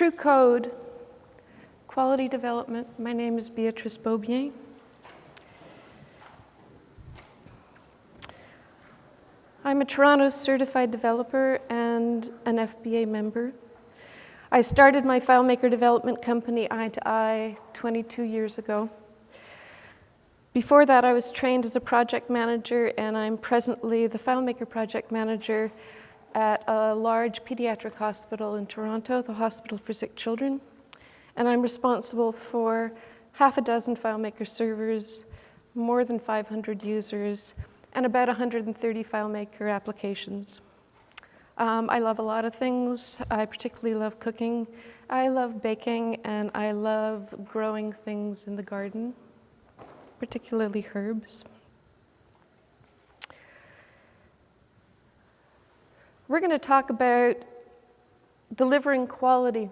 True Code, Quality Development. My name is Beatrice Beaubien. I'm a Toronto certified developer and an FBA member. I started my FileMaker development company i2i 22 years ago. Before that, I was trained as a project manager, and I'm presently the FileMaker project manager at a large pediatric hospital in Toronto, the Hospital for Sick Children. And I'm responsible for half a dozen FileMaker servers, more than 500 users, and about 130 FileMaker applications. I love a lot of things. I particularly love cooking. I love baking, and I love growing things in the garden, particularly herbs. We're going to talk about delivering quality.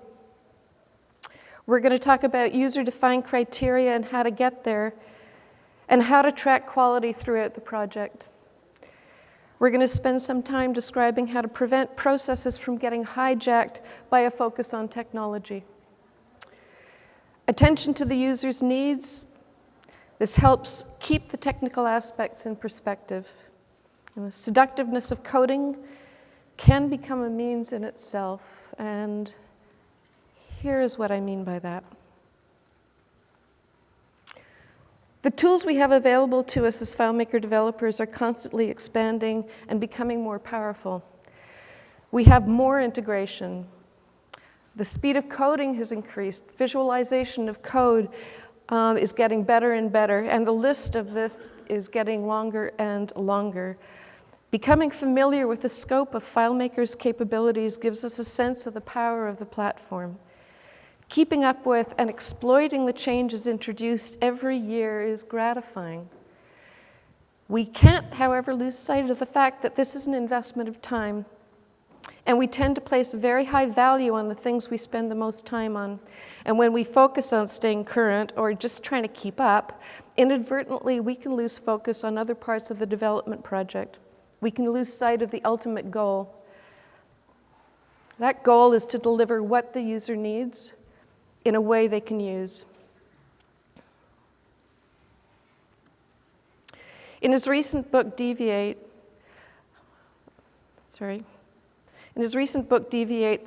We're going to talk about user-defined criteria and how to get there, and how to track quality throughout the project. We're going to spend some time describing how to prevent processes from getting hijacked by a focus on technology. Attention to the user's needs. This helps keep the technical aspects in perspective. And the seductiveness of coding can become a means in itself, and here is what I mean by that. The tools we have available to us as FileMaker developers are constantly expanding and becoming more powerful. We have more integration. The speed of coding has increased. Visualization of code is getting better and better, and the list of this is getting longer and longer. Becoming familiar with the scope of FileMaker's capabilities gives us a sense of the power of the platform. Keeping up with and exploiting the changes introduced every year is gratifying. We can't, however, lose sight of the fact that this is an investment of time, and we tend to place a very high value on the things we spend the most time on. And when we focus on staying current or just trying to keep up, inadvertently we can lose focus on other parts of the development project. We can lose sight of the ultimate goal. That goal is to deliver what the user needs in a way they can use. In his recent book, Deviate, the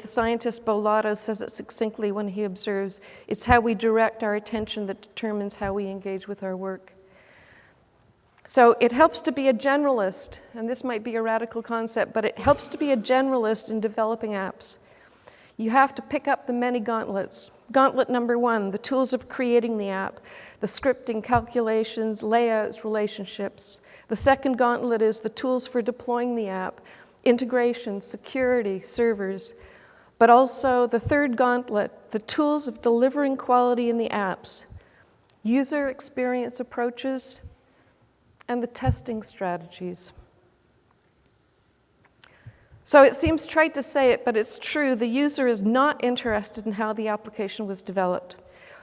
scientist Bolato says it succinctly when he observes, "It's how we direct our attention that determines how we engage with our work." So it helps to be a generalist, and this might be a radical concept, but it helps to be a generalist in developing apps. You have to pick up the many gauntlets. Gauntlet number one, the tools of creating the app, the scripting, calculations, layouts, relationships. The second gauntlet is the tools for deploying the app, integration, security, servers. But also the third gauntlet, the tools of delivering quality in the apps, user experience approaches, and the testing strategies. So it seems trite to say it, but it's true. The user is not interested in how the application was developed,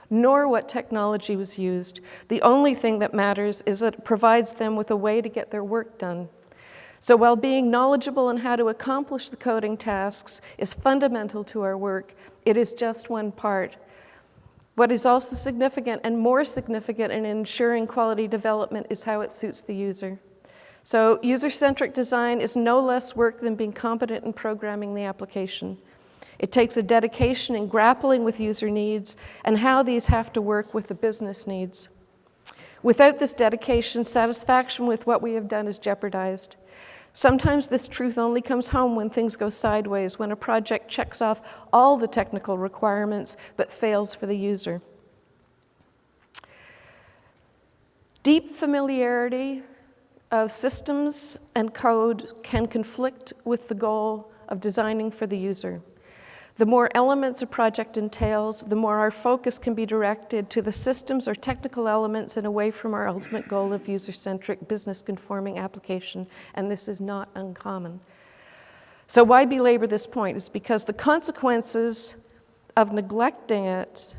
nor what technology was used. The only thing that matters is that it provides them with a way to get their work done. So while being knowledgeable on how to accomplish the coding tasks is fundamental to our work, it is just one part. What is also significant and more significant in ensuring quality development is how it suits the user. So user-centric design is no less work than being competent in programming the application. It takes a dedication in grappling with user needs and how these have to work with the business needs. Without this dedication, satisfaction with what we have done is jeopardized. Sometimes this truth only comes home when things go sideways, when a project checks off all the technical requirements but fails for the user. Deep familiarity of systems and code can conflict with the goal of designing for the user. The more elements a project entails, the more our focus can be directed to the systems or technical elements and away from our ultimate goal of user-centric, business-conforming application, and this is not uncommon. So why belabor this point? It's because the consequences of neglecting it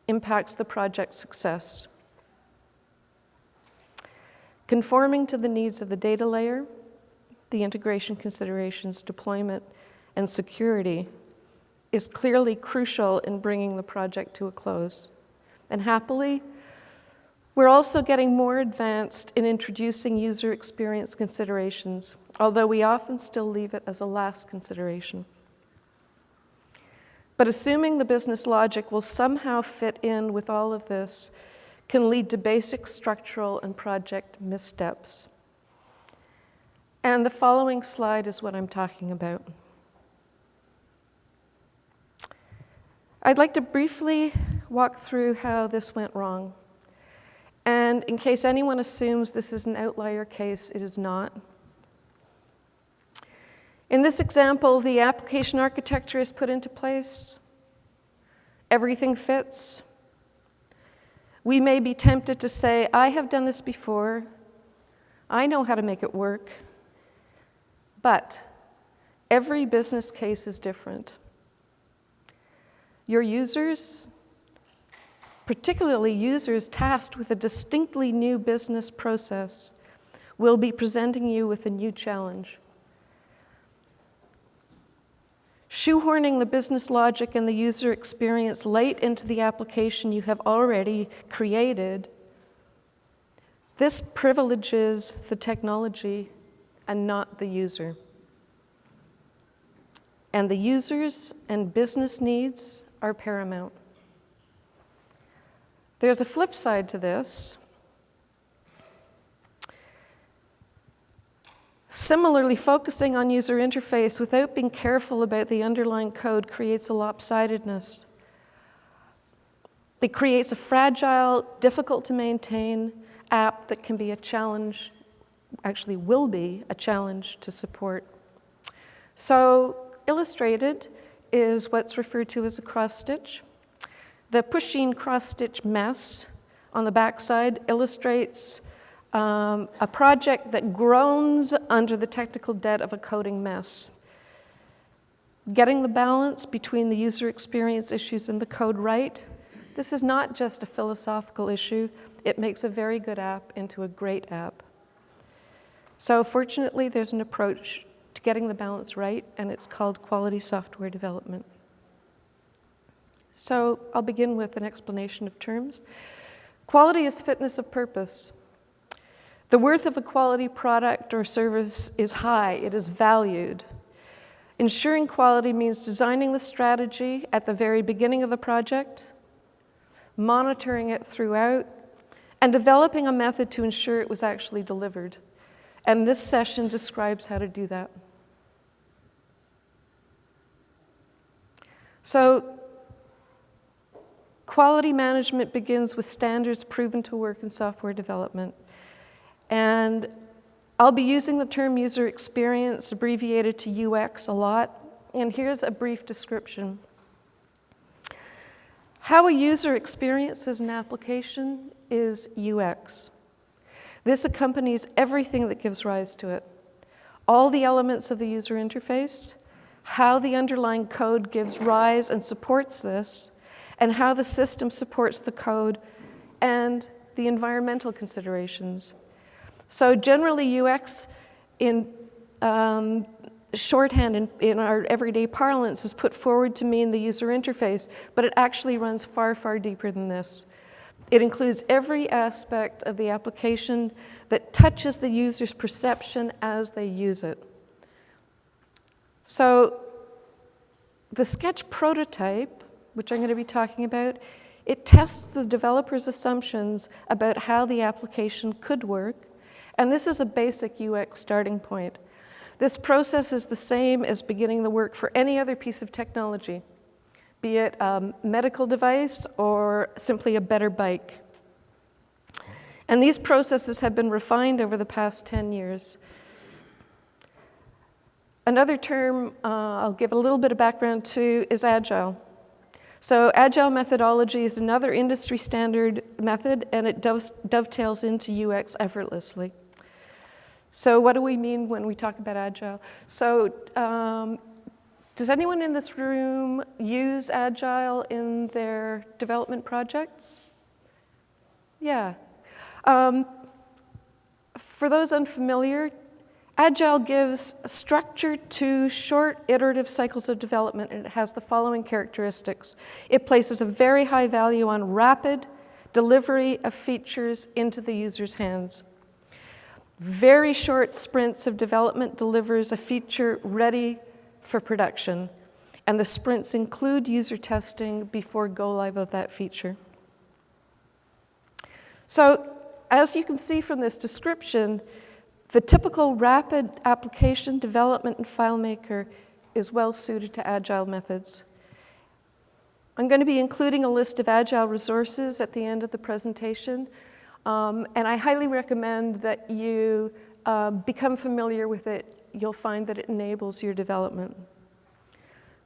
impacts the project's success. Conforming to the needs of the data layer, the integration considerations, deployment, and security is clearly crucial in bringing the project to a close. And happily, we're also getting more advanced in introducing user experience considerations, although we often still leave it as a last consideration. But assuming the business logic will somehow fit in with all of this can lead to basic structural and project missteps. And the following slide is what I'm talking about. I'd like to briefly walk through how this went wrong. And in case anyone assumes this is an outlier case, it is not. In this example, the application architecture is put into place. Everything fits. We may be tempted to say, I have done this before. I know how to make it work. But every business case is different. Your users, particularly users tasked with a distinctly new business process, will be presenting you with a new challenge. Shoehorning the business logic and the user experience late into the application you have already created, this privileges the technology and not the user. And the users and business needs are paramount. There's a flip side to this. Similarly, focusing on user interface without being careful about the underlying code creates a lopsidedness. It creates a fragile, difficult to maintain app that can be a challenge, actually will be a challenge to support. So illustrated is what's referred to as a cross-stitch. The pushing cross-stitch mess on the backside illustrates a project that groans under the technical debt of a coding mess. Getting the balance between the user experience issues and the code right, this is not just a philosophical issue. It makes a very good app into a great app. So fortunately, there's an approach to getting the balance right, and it's called quality software development. So I'll begin with an explanation of terms. Quality is fitness of purpose. The worth of a quality product or service is high, it is valued. Ensuring quality means designing the strategy at the very beginning of the project, monitoring it throughout, and developing a method to ensure it was actually delivered. And this session describes how to do that. So, quality management begins with standards proven to work in software development. And I'll be using the term user experience, abbreviated to UX, a lot. And here's a brief description. How a user experiences an application is UX. This accompanies everything that gives rise to it. All the elements of the user interface, how the underlying code gives rise and supports this, and how the system supports the code, and the environmental considerations. So generally, UX in shorthand in our everyday parlance is put forward to mean the user interface, but it actually runs far, far deeper than this. It includes every aspect of the application that touches the user's perception as they use it. So the sketch prototype, which I'm going to be talking about, it tests the developer's assumptions about how the application could work. And this is a basic UX starting point. This process is the same as beginning the work for any other piece of technology, be it a medical device or simply a better bike. And these processes have been refined over the past 10 years. Another term I'll give a little bit of background to is Agile. So Agile methodology is another industry standard method, and it dovetails into UX effortlessly. So what do we mean when we talk about Agile? So does anyone in this room use Agile in their development projects? Yeah. For those unfamiliar, Agile gives structure to short iterative cycles of development, and it has the following characteristics. It places a very high value on rapid delivery of features into the user's hands. Very short sprints of development delivers a feature ready for production, and the sprints include user testing before go live of that feature. So, as you can see from this description, the typical rapid application development in FileMaker is well suited to Agile methods. I'm going to be including a list of Agile resources at the end of the presentation, and I highly recommend that you become familiar with it. You'll find that it enables your development.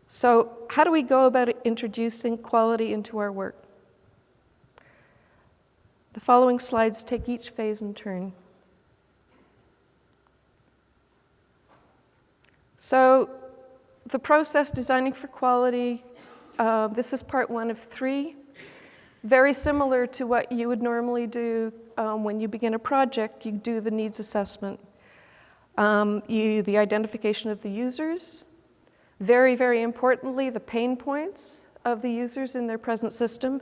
So, how do we go about introducing quality into our work? The following slides take each phase in turn. So, the process designing for quality, this is part 1 of 3. Very similar to what you would normally do when you begin a project. You do the needs assessment. The identification of the users. Very, very importantly, the pain points of the users in their present system.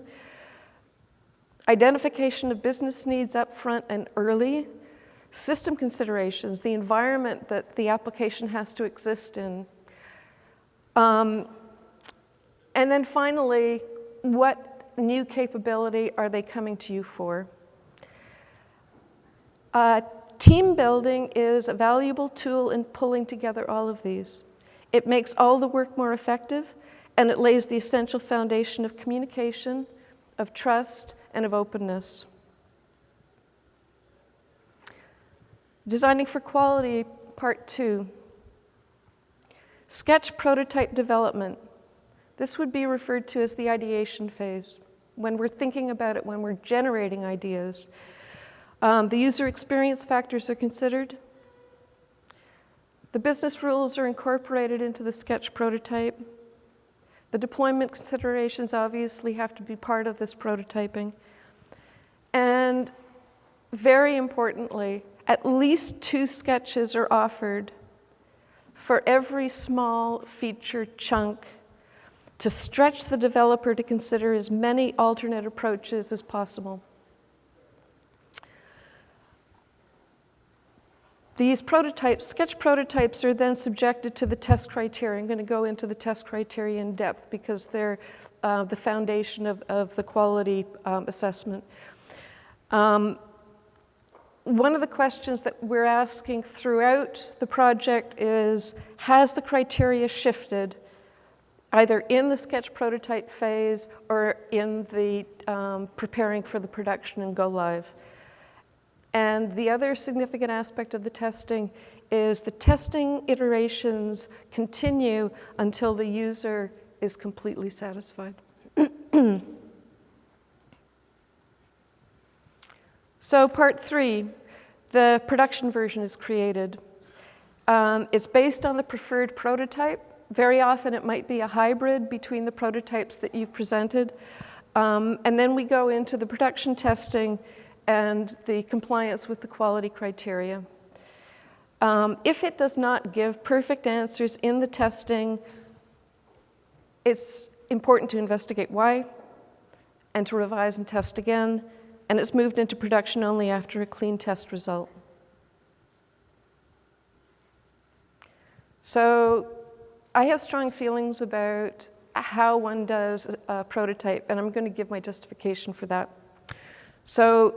Identification of business needs up front and early. System considerations, the environment that the application has to exist in. And then finally, what new capability are they coming to you for? Team building is a valuable tool in pulling together all of these. It makes all the work more effective, and it lays the essential foundation of communication, of trust, and of openness. Designing for quality, part 2. Sketch prototype development. This would be referred to as the ideation phase, when we're thinking about it, when we're generating ideas. The user experience factors are considered. The business rules are incorporated into the sketch prototype. The deployment considerations obviously have to be part of this prototyping. And very importantly, at least 2 sketches are offered for every small feature chunk to stretch the developer to consider as many alternate approaches as possible. These prototypes, sketch prototypes, are then subjected to the test criteria. I'm going to go into the test criteria in depth because they're the foundation of the quality assessment. One of the questions that we're asking throughout the project is, has the criteria shifted either in the sketch prototype phase or in the preparing for the production and go live? And the other significant aspect of the testing is the testing iterations continue until the user is completely satisfied. So part 3, the production version is created. It's based on the preferred prototype. Very often it might be a hybrid between the prototypes that you've presented. And then we go into the production testing and the compliance with the quality criteria. If it does not give perfect answers in the testing, it's important to investigate why and to revise and test again. And it's moved into production only after a clean test result. So I have strong feelings about how one does a prototype, and I'm going to give my justification for that. So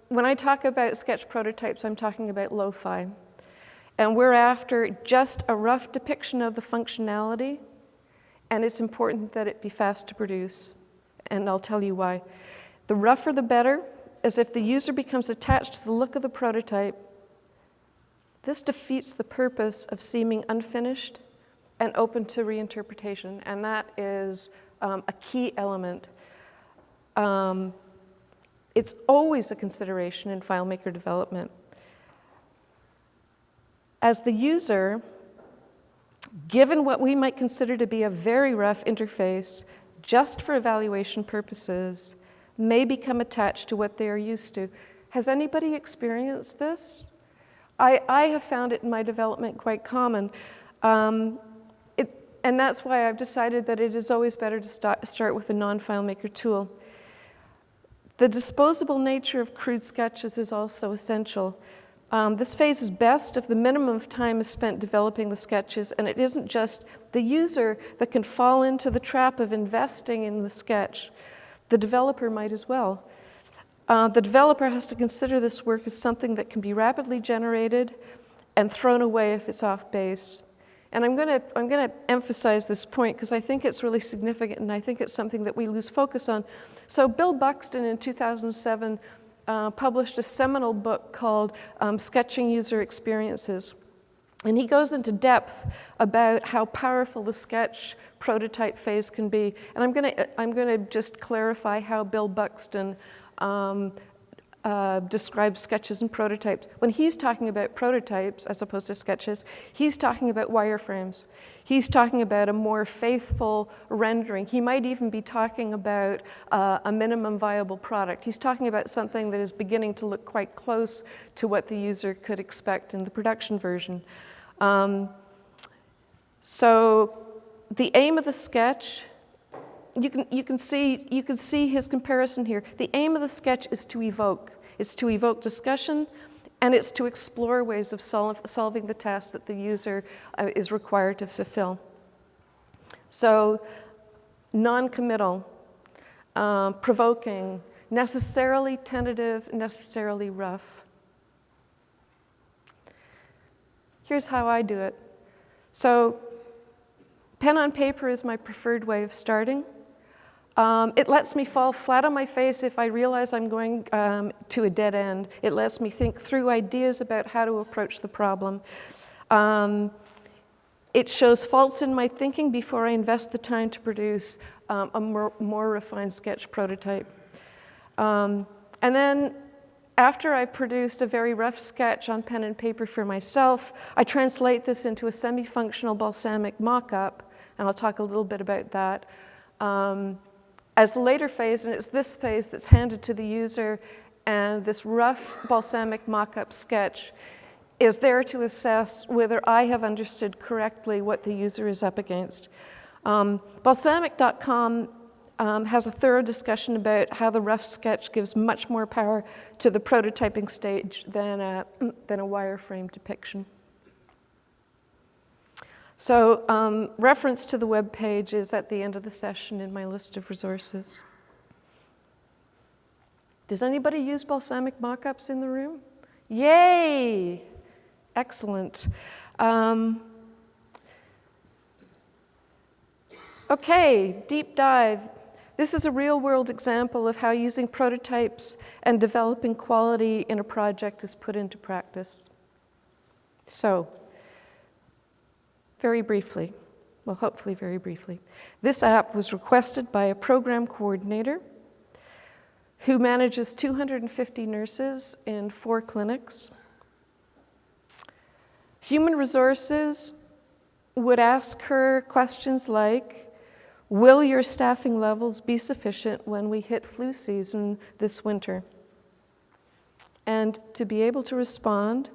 when I talk about sketch prototypes, I'm talking about lo-fi. And we're after just a rough depiction of the functionality, and it's important that it be fast to produce. And I'll tell you why. The rougher the better, as if the user becomes attached to the look of the prototype. This defeats the purpose of seeming unfinished and open to reinterpretation, and that is a key element. It's always a consideration in FileMaker development. As the user, given what we might consider to be a very rough interface, just for evaluation purposes, may become attached to what they are used to. Has anybody experienced this? I have found it in my development quite common. And that's why I've decided that it is always better to start with a non-FileMaker tool. The disposable nature of crude sketches is also essential. This phase is best if the minimum of time is spent developing the sketches, and it isn't just the user that can fall into the trap of investing in the sketch. The developer might as well. The developer has to consider this work as something that can be rapidly generated and thrown away if it's off base. And I'm going to emphasize this point because I think it's really significant, and I think it's something that we lose focus on. So Bill Buxton in 2007 published a seminal book called Sketching User Experiences. And he goes into depth about how powerful the sketch prototype phase can be. And I'm going to just clarify how Bill Buxton describes sketches and prototypes. When he's talking about prototypes as opposed to sketches, he's talking about wireframes. He's talking about a more faithful rendering. He might even be talking about a minimum viable product. He's talking about something that is beginning to look quite close to what the user could expect in the production version. So the aim of the sketch, you can see his comparison here. The aim of the sketch is to evoke. It's to evoke discussion, and it's to explore ways of solving the task that the user is required to fulfill. So, non-committal, provoking, necessarily tentative, necessarily rough. Here's how I do it. So, pen on paper is my preferred way of starting. It lets me fall flat on my face if I realize I'm going to a dead end. It lets me think through ideas about how to approach the problem. It shows faults in my thinking before I invest the time to produce a more refined sketch prototype. And then after I've produced a very rough sketch on pen and paper for myself, I translate this into a semi-functional balsamic mock-up, and I'll talk a little bit about that. As the later phase, and it's this phase that's handed to the user, and this rough balsamic mock-up sketch is there to assess whether I have understood correctly what the user is up against. Balsamic.com has a thorough discussion about how the rough sketch gives much more power to the prototyping stage than a wireframe depiction. So reference to the web page is at the end of the session in my list of resources. Does anybody use balsamic mock-ups in the room? Yay! Excellent. Okay, deep dive. This is a real-world example of how using prototypes and developing quality in a project is put into practice. So, very briefly, well, hopefully very briefly, this app was requested by a program coordinator who manages 250 nurses in 4 clinics. Human resources would ask her questions like, will your staffing levels be sufficient when we hit flu season this winter? And to be able to respond,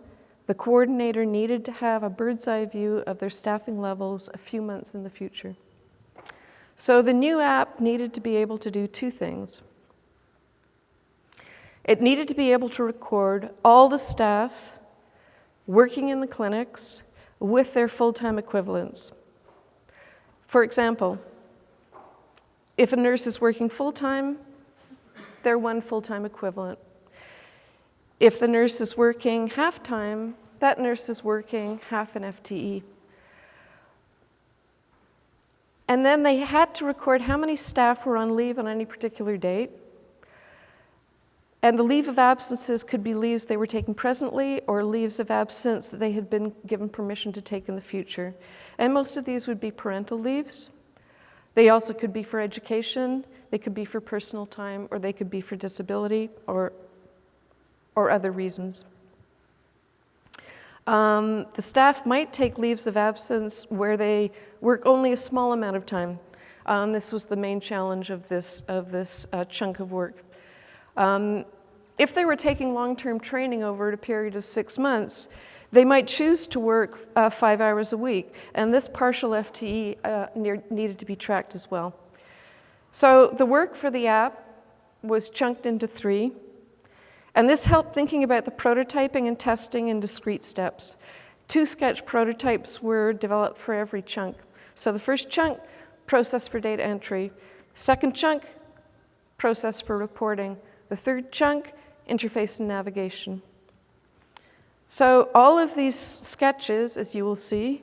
the coordinator needed to have a bird's eye view of their staffing levels a few months in the future. So the new app needed to be able to do 2 things. It needed to be able to record all the staff working in the clinics with their full-time equivalents. For example, if a nurse is working full-time, they're 1 full-time equivalent. If the nurse is working half-time, that nurse is working half an FTE. And then they had to record how many staff were on leave on any particular date. And the leave of absences could be leaves they were taking presently or leaves of absence that they had been given permission to take in the future. And most of these would be parental leaves. They also could be for education, they could be for personal time, or they could be for disability or other reasons. The staff might take leaves of absence where they work only a small amount of time. This was the main challenge of this chunk of work. If they were taking long-term training over a period of 6 months, they might choose to work 5 hours a week, and this partial FTE needed to be tracked as well. So the work for the app was chunked into 3, and this helped thinking about the prototyping and testing in discrete steps. 2 sketch prototypes were developed for every chunk. So the first chunk, process for data entry. Second chunk, process for reporting. The third chunk, interface and navigation. So all of these sketches, as you will see,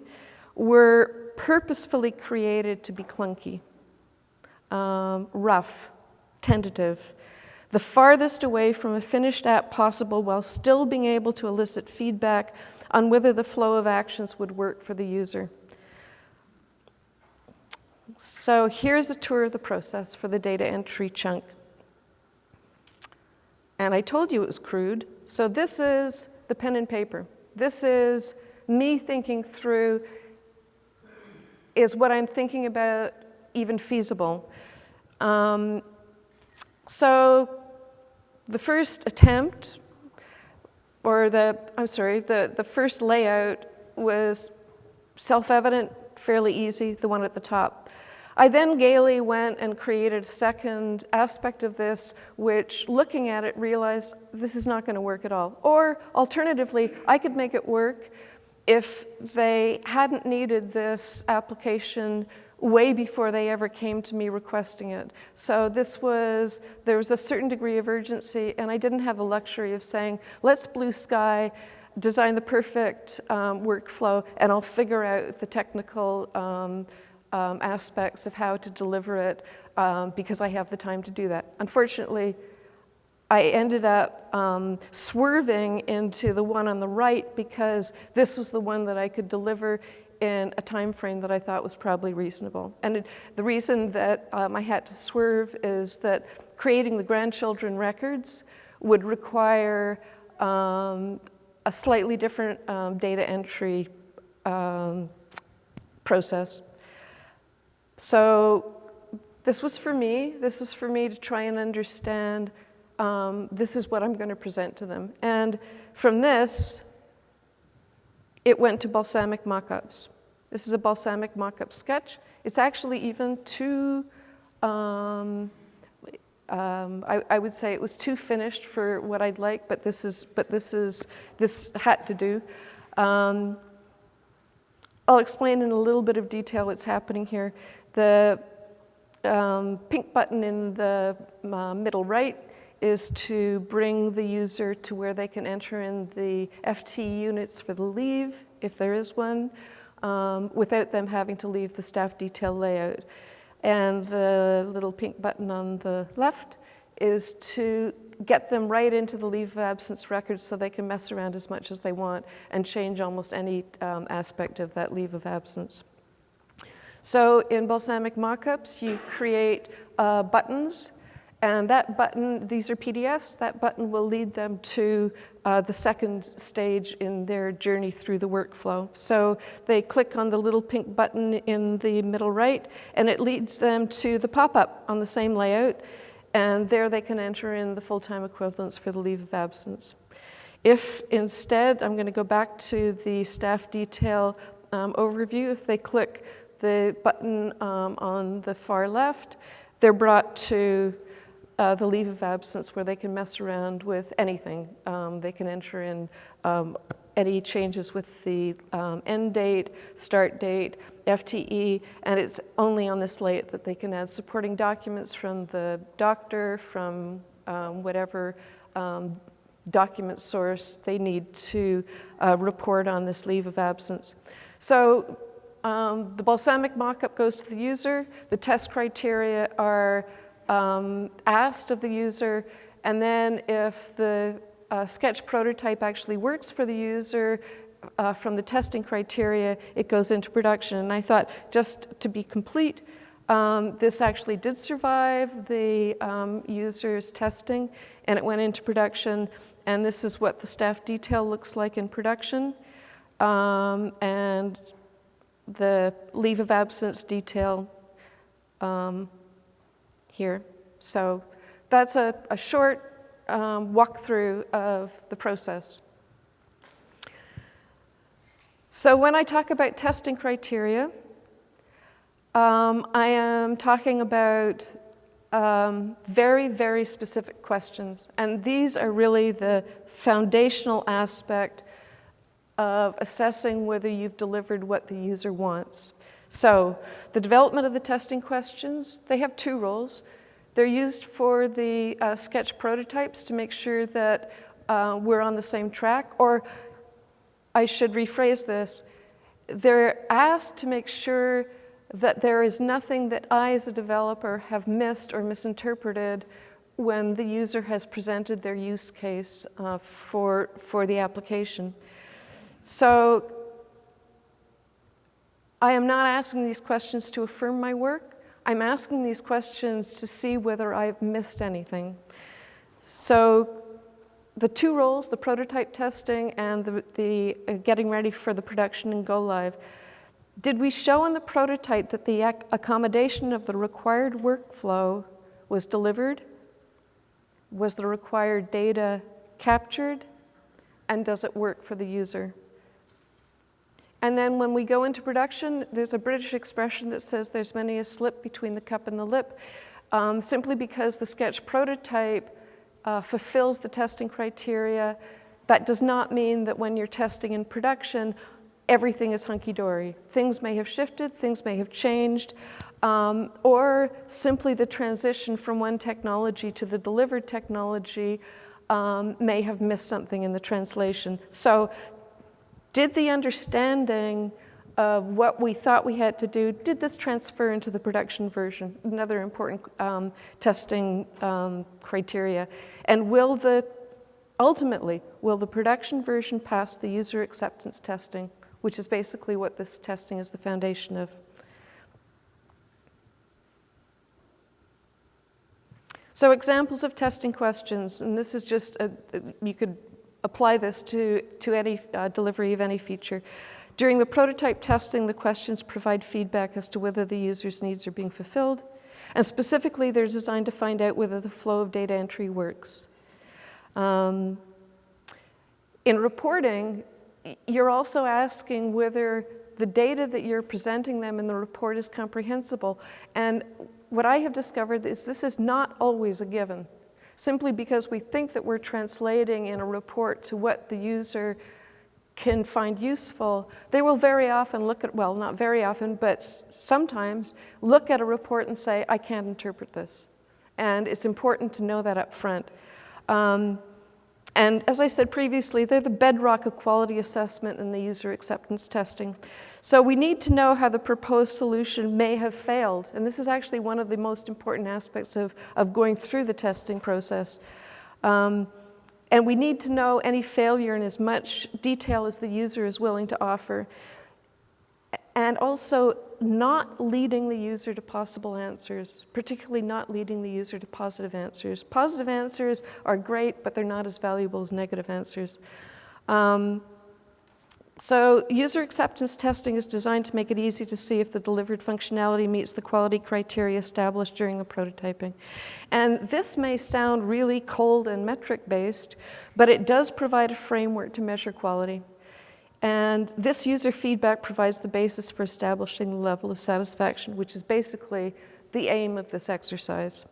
were purposefully created to be clunky, rough, tentative, the farthest away from a finished app possible while still being able to elicit feedback on whether the flow of actions would work for the user. So here's a tour of the process for the data entry chunk. And I told you it was crude. So this is the pen and paper. This is me thinking through, is what I'm thinking about even feasible? So the first attempt, or the first layout was self-evident, fairly easy, the one at the top. I then gaily went and created a second aspect of this, which, looking at it, realized this is not going to work at all. Or, alternatively, I could make it work if they hadn't needed this application way before they ever came to me requesting it. So there was a certain degree of urgency, and I didn't have the luxury of saying, let's blue sky, design the perfect workflow, and I'll figure out the technical aspects of how to deliver it because I have the time to do that. Unfortunately, I ended up swerving into the one on the right because this was the one that I could deliver in a time frame that I thought was probably reasonable. And the reason that I had to swerve is that creating the grandchildren records would require a slightly different data entry process. So this was for me. This was for me to try and understand this is what I'm going to present to them. And from this, it went to balsamic mock-ups. This is a balsamic mock-up sketch. It's actually even too, I would say it was too finished for what I'd like, but this had to do. I'll explain in a little bit of detail what's happening here. The pink button in the middle right is to bring the user to where they can enter in the FT units for the leave, if there is one, without them having to leave the staff detail layout. And the little pink button on the left is to get them right into the leave of absence record so they can mess around as much as they want and change almost any aspect of that leave of absence. So in balsamic mockups, you create buttons. And that button, these are PDFs, that button will lead them to the second stage in their journey through the workflow. So they click on the little pink button in the middle right, and it leads them to the pop-up on the same layout, and there they can enter in the full-time equivalents for the leave of absence. If instead, I'm going to go back to the staff detail overview, if they click the button on the far left, they're brought to the leave of absence where they can mess around with anything. They can enter in any changes with the end date, start date, FTE, and it's only on this layout that they can add supporting documents from the doctor, from whatever document source they need to report on this leave of absence. So the balsamic mockup goes to the user. The test criteria are asked of the user, and then if the sketch prototype actually works for the user from the testing criteria, it goes into production. And I thought, just to be complete, this actually did survive the user's testing, and it went into production, and this is what the staff detail looks like in production, and the leave of absence detail here. So that's a short walkthrough of the process. So when I talk about testing criteria, I am talking about very, very specific questions. And these are really the foundational aspect of assessing whether you've delivered what the user wants. So the development of the testing questions, they have two roles. They're used for the sketch prototypes to make sure that we're on the same track, or I should rephrase this. They're asked to make sure that there is nothing that I, as a developer, have missed or misinterpreted when the user has presented their use case for the application. So I am not asking these questions to affirm my work. I'm asking these questions to see whether I've missed anything. So the two roles, the prototype testing and the getting ready for the production and go live. Did we show in the prototype that the accommodation of the required workflow was delivered? Was the required data captured? And does it work for the user? And then when we go into production, there's a British expression that says there's many a slip between the cup and the lip, simply because the sketch prototype fulfills the testing criteria. That does not mean that when you're testing in production, everything is hunky-dory. Things may have shifted, things may have changed, or simply the transition from one technology to the delivered technology may have missed something in the translation. So did the understanding of what we thought we had to do, did this transfer into the production version? Another important testing criteria. And ultimately, will the production version pass the user acceptance testing, which is basically what this testing is the foundation of. So examples of testing questions, and this is just, you could apply this to any delivery of any feature. During the prototype testing, the questions provide feedback as to whether the user's needs are being fulfilled, and specifically they're designed to find out whether the flow of data entry works. In reporting, you're also asking whether the data that you're presenting them in the report is comprehensible. And what I have discovered is this is not always a given. Simply because we think that we're translating in a report to what the user can find useful, they will very often look at, well, not very often, but sometimes look at a report and say, I can't interpret this. And it's important to know that up front. And as I said previously, they're the bedrock of quality assessment and the user acceptance testing. So we need to know how the proposed solution may have failed. And this is actually one of the most important aspects of going through the testing process. And we need to know any failure in as much detail as the user is willing to offer. And also not leading the user to possible answers, particularly not leading the user to positive answers. Positive answers are great, but they're not as valuable as negative answers. So user acceptance testing is designed to make it easy to see if the delivered functionality meets the quality criteria established during the prototyping. And this may sound really cold and metric-based, but it does provide a framework to measure quality. And this user feedback provides the basis for establishing the level of satisfaction, which is basically the aim of this exercise.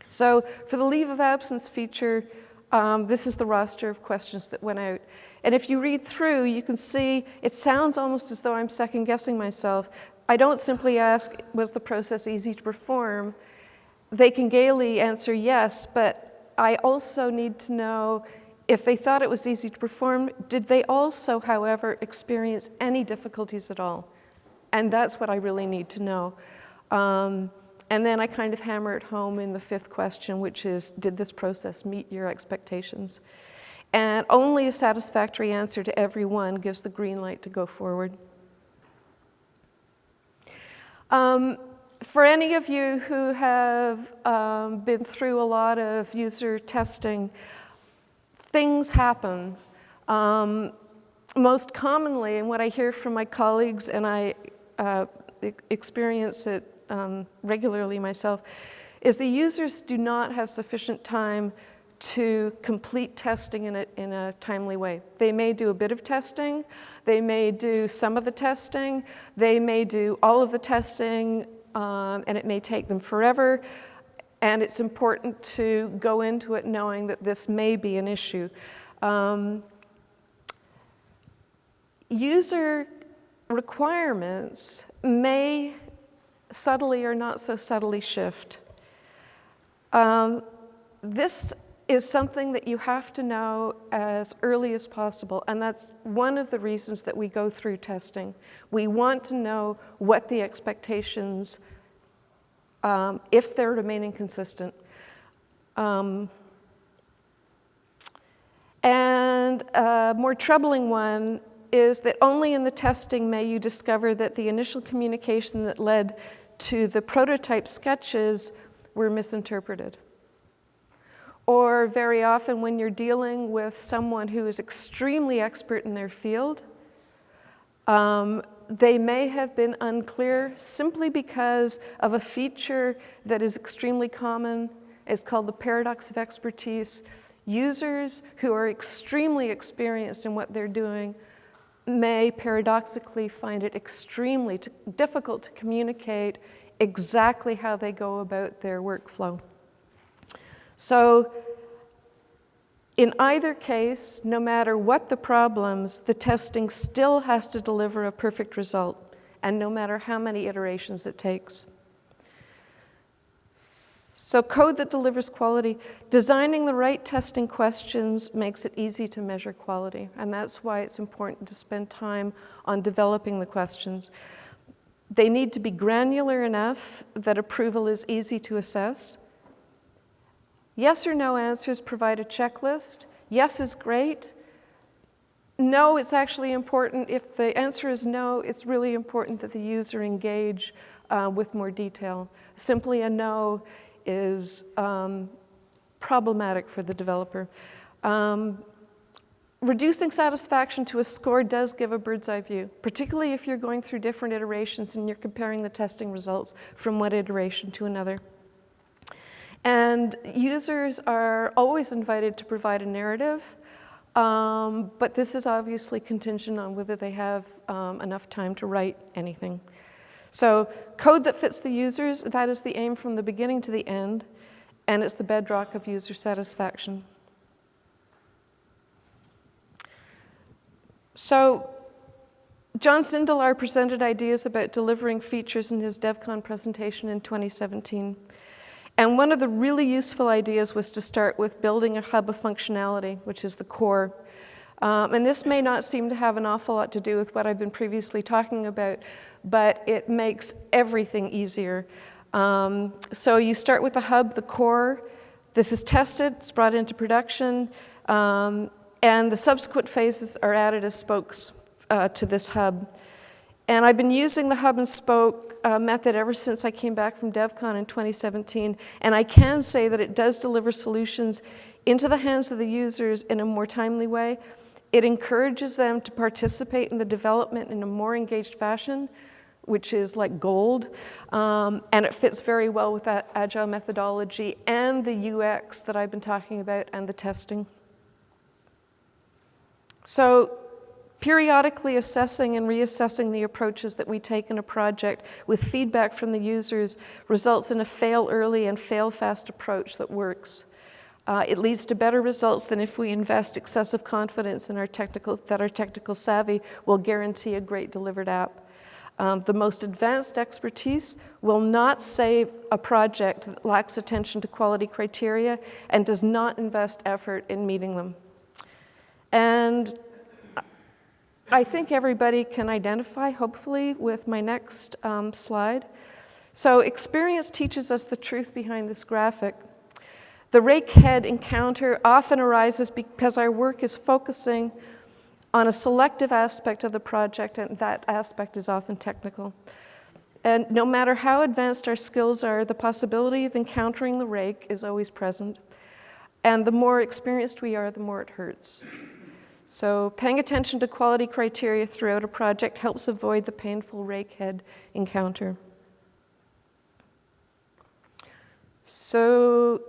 So for the leave of absence feature, this is the roster of questions that went out. And if you read through, you can see it sounds almost as though I'm second-guessing myself. I don't simply ask, was the process easy to perform? They can gaily answer yes, but I also need to know if they thought it was easy to perform, did they also, however, experience any difficulties at all? And that's what I really need to know. And then I kind of hammer it home in the fifth question, which is, did this process meet your expectations? And only a satisfactory answer to every one gives the green light to go forward. For any of you who have been through a lot of user testing, things happen. Most commonly, and what I hear from my colleagues, and I experience it regularly myself, is the users do not have sufficient time to complete testing in a timely way. They may do a bit of testing, they may do some of the testing, they may do all of the testing, and it may take them forever. And it's important to go into it knowing that this may be an issue. User requirements may subtly or not so subtly shift. This is something that you have to know as early as possible, and that's one of the reasons that we go through testing. We want to know what the expectations, if they're remaining consistent. And a more troubling one is that only in the testing may you discover that the initial communication that led to the prototype sketches were misinterpreted. Or very often when you're dealing with someone who is extremely expert in their field, they may have been unclear simply because of a feature that is extremely common. It's called the paradox of expertise. Users who are extremely experienced in what they're doing may paradoxically find it extremely difficult to communicate exactly how they go about their workflow. So in either case, no matter what the problems, the testing still has to deliver a perfect result, and no matter how many iterations it takes. So code that delivers quality. Designing the right testing questions makes it easy to measure quality, and that's why it's important to spend time on developing the questions. They need to be granular enough that approval is easy to assess. Yes or no answers provide a checklist. Yes is great. No, it's actually important. If the answer is no, it's really important that the user engage with more detail. Simply a no is problematic for the developer. Reducing satisfaction to a score does give a bird's eye view, particularly if you're going through different iterations and you're comparing the testing results from one iteration to another. And users are always invited to provide a narrative, but this is obviously contingent on whether they have enough time to write anything. So code that fits the users, that is the aim from the beginning to the end, and it's the bedrock of user satisfaction. So John Sindelar presented ideas about delivering features in his DevCon presentation in 2017. And one of the really useful ideas was to start with building a hub of functionality, which is the core. And this may not seem to have an awful lot to do with what I've been previously talking about, but it makes everything easier. So you start with the hub, the core. This is tested, it's brought into production, and the subsequent phases are added as spokes to this hub. And I've been using the hub and spoke method ever since I came back from DevCon in 2017, and I can say that it does deliver solutions into the hands of the users in a more timely way. It encourages them to participate in the development in a more engaged fashion, which is like gold, and it fits very well with that Agile methodology and the UX that I've been talking about and the testing. So periodically assessing and reassessing the approaches that we take in a project with feedback from the users results in a fail early and fail fast approach that works. It leads to better results than if we invest excessive confidence in our technical savvy will guarantee a great delivered app. The most advanced expertise will not save a project that lacks attention to quality criteria and does not invest effort in meeting them. And I think everybody can identify, hopefully, with my next slide. So experience teaches us the truth behind this graphic. The rake head encounter often arises because our work is focusing on a selective aspect of the project, and that aspect is often technical. And no matter how advanced our skills are, the possibility of encountering the rake is always present. And the more experienced we are, the more it hurts. So paying attention to quality criteria throughout a project helps avoid the painful rake head encounter. So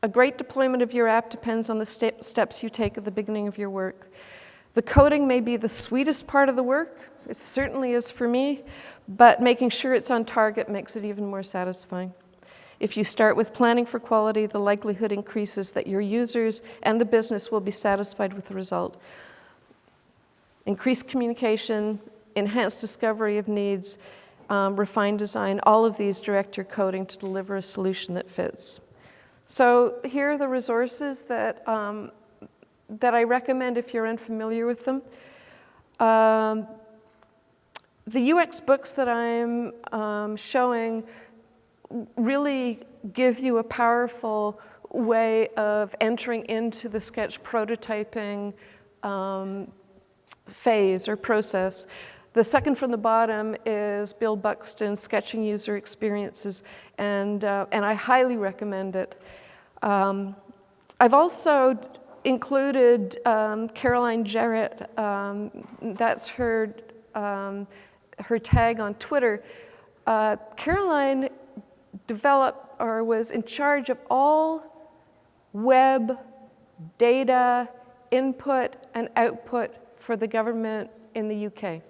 A great deployment of your app depends on the steps you take at the beginning of your work. The coding may be the sweetest part of the work. It certainly is for me, but making sure it's on target makes it even more satisfying. If you start with planning for quality, the likelihood increases that your users and the business will be satisfied with the result. Increased communication, enhanced discovery of needs, refined design, all of these direct your coding to deliver a solution that fits. So here are the resources that I recommend if you're unfamiliar with them. The UX books that I'm showing really give you a powerful way of entering into the sketch prototyping phase or process. The second from the bottom is Bill Buxton, Sketching User Experiences, and I highly recommend it. I've also included Caroline Jarrett, that's her tag on Twitter. Caroline developed or was in charge of all web data input and output for the government in the UK.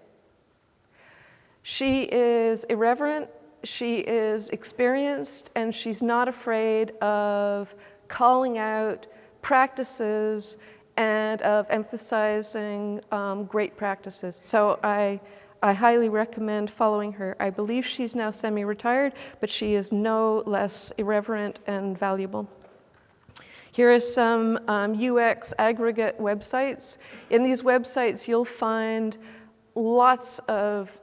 She is irreverent, she is experienced, and she's not afraid of calling out practices and of emphasizing great practices. So I highly recommend following her. I believe she's now semi-retired, but she is no less irreverent and valuable. Here are some UX aggregate websites. In these websites, you'll find lots of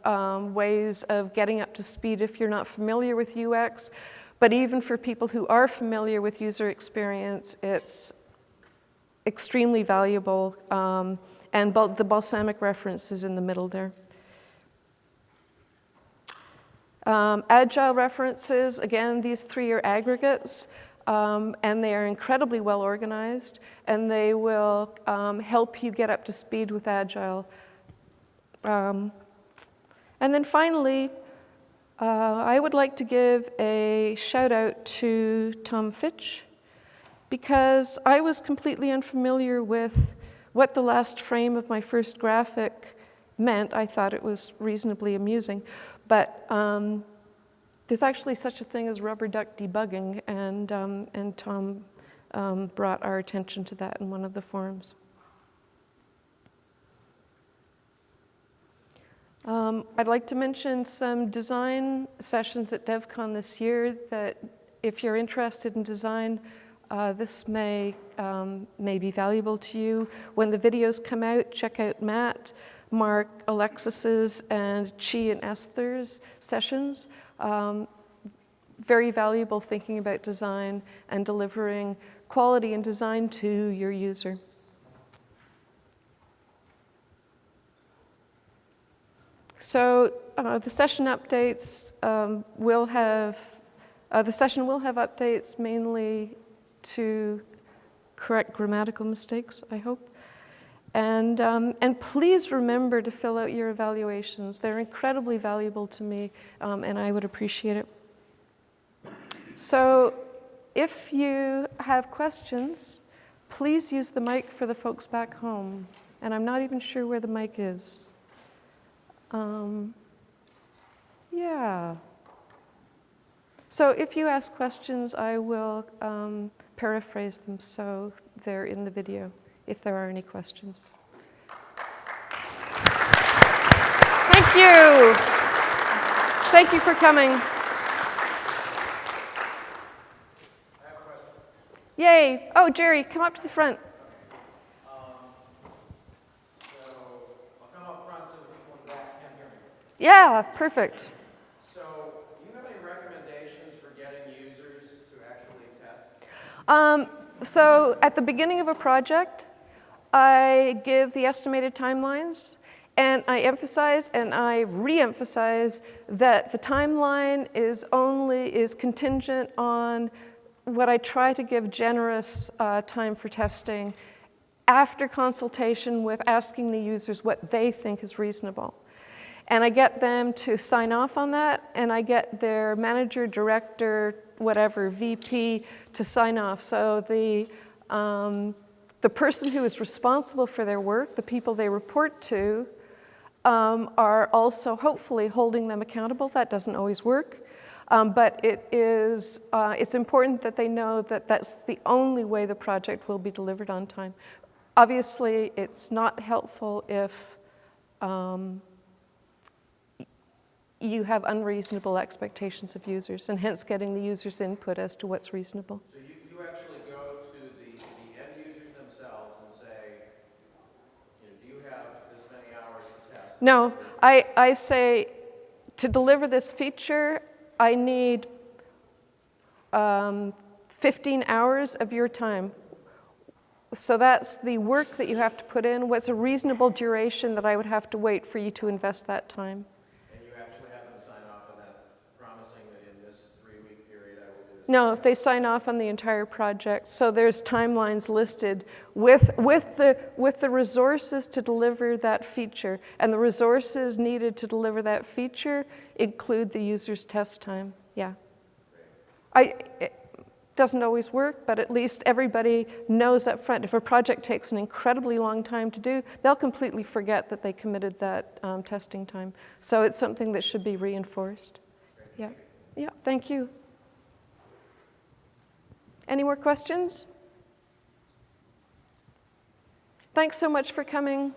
ways of getting up to speed if you're not familiar with UX, but even for people who are familiar with user experience, it's extremely valuable, and the balsamic reference is in the middle there. Agile references, again, these three are aggregates, and they are incredibly well organized, and they will help you get up to speed with Agile. And then finally, I would like to give a shout out to Tom Fitch, because I was completely unfamiliar with what the last frame of my first graphic meant. I thought it was reasonably amusing, but there's actually such a thing as rubber duck debugging, and Tom brought our attention to that in one of the forums. I'd like to mention some design sessions at DevCon this year that if you're interested in design, this may be valuable to you. When the videos come out, check out Matt, Mark, Alexis's, and Chi and Esther's sessions. Very valuable thinking about design and delivering quality and design to your user. So the session updates will have updates mainly to correct grammatical mistakes, I hope. And please remember to fill out your evaluations. They're incredibly valuable to me, and I would appreciate it. So if you have questions, please use the mic for the folks back home. And I'm not even sure where the mic is. Yeah. So if you ask questions, I will paraphrase them so they're in the video, if there are any questions. Thank you. Thank you for coming. Yay. Oh, Jerry, come up to the front. Yeah, perfect. So, do you have any recommendations for getting users to actually test? So, at the beginning of a project, I give the estimated timelines, and I emphasize and I re-emphasize that the timeline is contingent on what I try to give generous time for testing after consultation with asking the users what they think is reasonable. And I get them to sign off on that, and I get their manager, director, whatever, VP to sign off. So the person who is responsible for their work, the people they report to, are also hopefully holding them accountable. That doesn't always work. But it's important that they know that that's the only way the project will be delivered on time. Obviously, it's not helpful if you have unreasonable expectations of users, and hence getting the users' input as to what's reasonable. So you actually go to the end users themselves and say, do you have this many hours to test? No, I say, to deliver this feature, I need 15 hours of your time. So that's the work that you have to put in. What's a reasonable duration that I would have to wait for you to invest that time? And you actually have them sign off on that, promising that in this 3-week period I will do this? No, they sign off on the entire project. So there's timelines listed with the resources to deliver that feature. And the resources needed to deliver that feature include the user's test time. Yeah. It doesn't always work, but at least everybody knows up front. If a project takes an incredibly long time to do, they'll completely forget that they committed that testing time. So it's something that should be reinforced. Yeah. Yeah, thank you. Any more questions? Thanks so much for coming.